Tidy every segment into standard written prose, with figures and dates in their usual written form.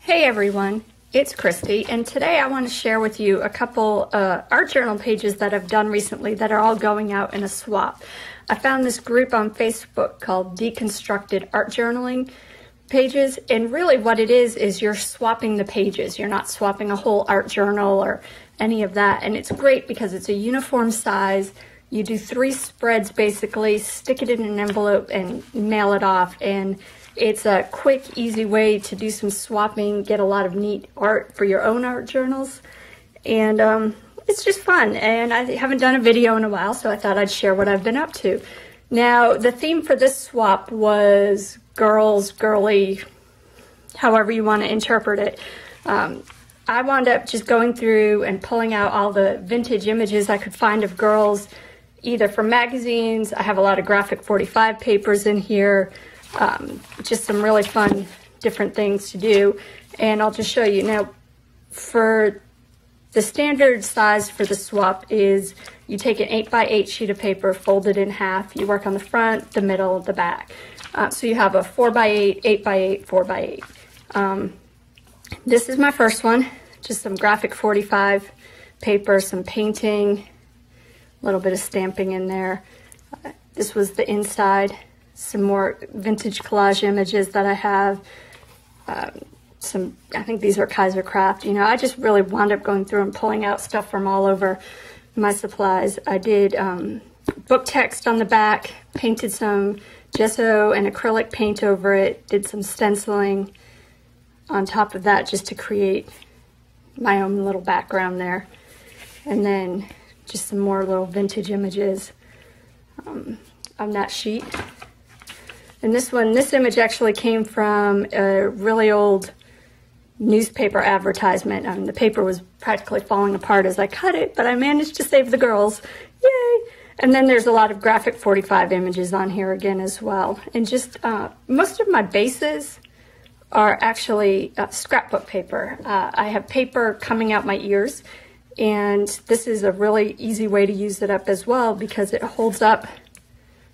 Hey everyone, it's Christy, and today I want to share with you a couple art journal pages that I've done recently that are all going out in a swap. I found this group on Facebook called Deconstructed Art Journaling pages, and really what it is you're swapping the pages. You're not swapping a whole art journal or any of that, and it's great because it's a uniform size. You do 3 spreads basically, stick it in an envelope and mail it off, and it's a quick, easy way to do some swapping, get a lot of neat art for your own art journals, and it's just fun. And I haven't done a video in a while, so I thought I'd share what I've been up to. Now, the theme for this swap was girls, girly, however you want to interpret it. I wound up just going through and pulling out all the vintage images I could find of girls, either from magazines. I have a lot of graphic 45 papers in here. Just some really fun different things to do, and I'll just show you. Now, for the standard size for the swap is you take an 8x8 sheet of paper, fold it in half. You work on the front, the middle, the back. So you have a 4x8, 8x8, 4x8. This is my first one, just some graphic 45 paper, some painting, a little bit of stamping in there. This was the inside. Some more vintage collage images that I have. I think these are Kaiser Craft. You know, I just really wound up going through and pulling out stuff from all over my supplies. I did book text on the back, painted some gesso and acrylic paint over it, did some stenciling on top of that just to create my own little background there. And then just some more little vintage images on that sheet. And this image actually came from a really old newspaper advertisement. The paper was practically falling apart as I cut it, but I managed to save the girls. Yay! And then there's a lot of graphic 45 images on here again as well. And just most of my bases are actually scrapbook paper. I have paper coming out my ears, and this is a really easy way to use it up as well because it holds up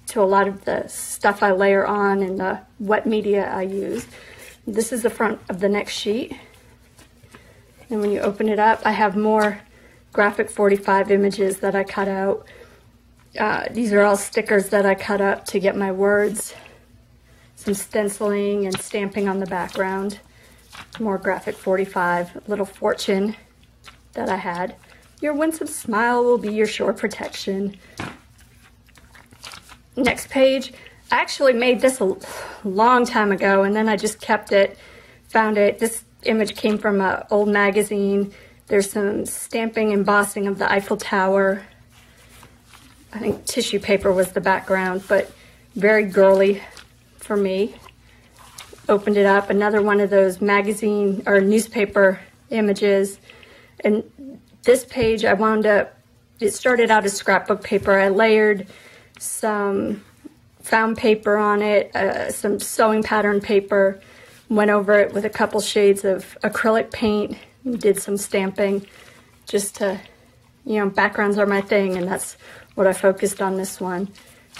to a lot of the stuff I layer on and the wet media I use. This is the front of the next sheet. And when you open it up, I have more graphic 45 images that I cut out. These are all stickers that I cut up to get my words. Some stenciling and stamping on the background. More graphic 45, little fortune that I had. Your winsome smile will be your sure protection. Next page, I actually made this a long time ago, and then I just kept it, found it. This image came from an old magazine. There's some stamping, embossing of the Eiffel Tower. I think tissue paper was the background, but very girly for me. Opened it up, another one of those magazine or newspaper images. And this page, I wound up, it started out as scrapbook paper. I layered some found paper on it, some sewing pattern paper, went over it with a couple shades of acrylic paint, did some stamping just to, you know, backgrounds are my thing, and that's what I focused on this one.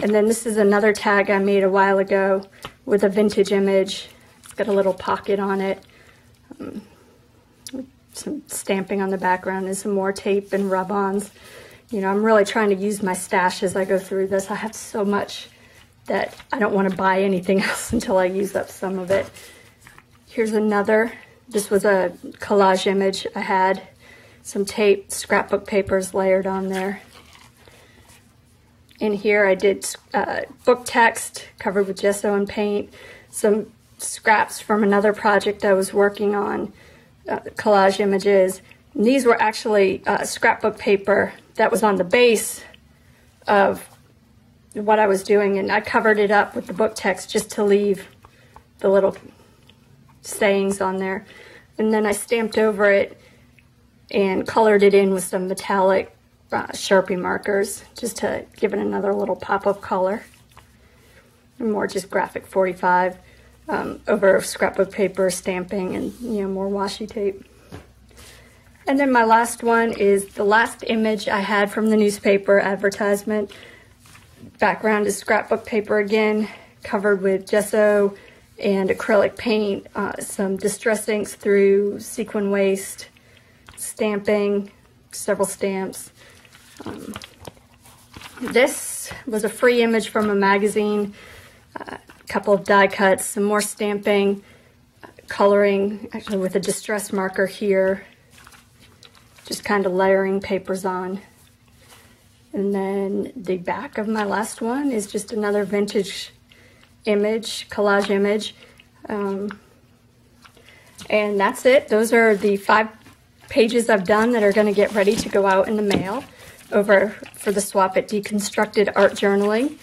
And then this is another tag I made a while ago with a vintage image. It's got a little pocket on it, some stamping on the background and some more tape and rub-ons. You know, I'm really trying to use my stash as I go through this. I have so much that I don't want to buy anything else until I use up some of it. Here's another. This was a collage image I had. Some tape, scrapbook papers layered on there. In here I did book text covered with gesso and paint. Some scraps from another project I was working on, collage images. And these were actually scrapbook paper that was on the base of what I was doing, and I covered it up with the book text just to leave the little sayings on there. And then I stamped over it and colored it in with some metallic Sharpie markers just to give it another little pop of color. And more just graphic 45 over scrapbook paper, stamping, and, you know, more washi tape. And then my last one is the last image I had from the newspaper advertisement. Background is scrapbook paper again, covered with gesso and acrylic paint, some distress inks through sequin waste, stamping, several stamps. This was a free image from a magazine, a couple of die cuts, some more stamping, coloring, actually with a distress marker here, just kind of layering papers on. And then the back of my last one is just another vintage image, collage image. And that's it. Those are the 5 pages I've done that are going to get ready to go out in the mail over for the swap at Deconstructed Art Journaling.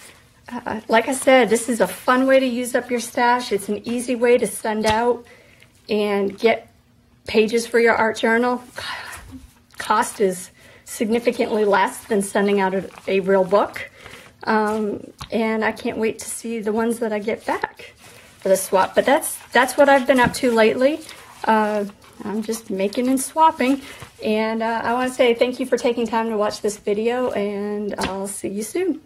Like I said, this is a fun way to use up your stash. It's an easy way to send out and get pages for your art journal. Cost is significantly less than sending out a real book. And I can't wait to see the ones that I get back for the swap. But that's what I've been up to lately. I'm just making and swapping. And I want to say thank you for taking time to watch this video, and I'll see you soon.